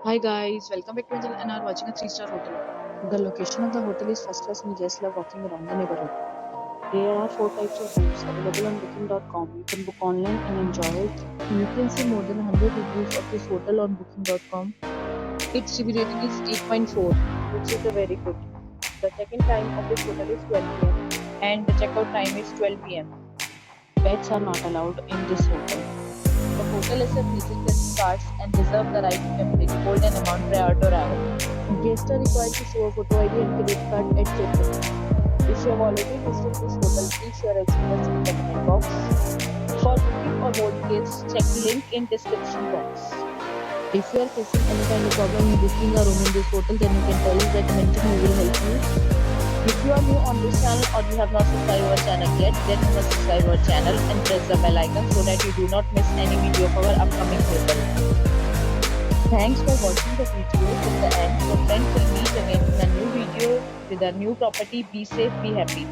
Hi guys, welcome back to my channel and are watching a 3-star hotel. The location of the hotel is first class and guests love walking around the neighborhood. There are 4 types of rooms available on booking.com. You can book online and enjoy it. You can see more than 100 reviews of this hotel on booking.com. Its review rating is 8.4, which is a very good. The check-in time of this hotel is 12 pm and the checkout time is 12 pm. Pets are not allowed in this hotel. The hotel accepts major credit cards and reserves the right to temporarily hold an amount prior to arrival. Guests are required to show a photo ID and credit card at check-in. If you have already visited this hotel, please share your experience in the comment box. For booking or more details, check link in description box. If you are facing any kind of problem in booking a room in this hotel, then you can tell us that mention we will help you. If you are new on this channel or you have not subscribed our channel yet, then you must subscribe our channel and press the bell icon so that you do not miss any video of our upcoming hotel. Thanks for watching the video till the end. So friends, will meet again in a new video with a new property. Be safe, be happy.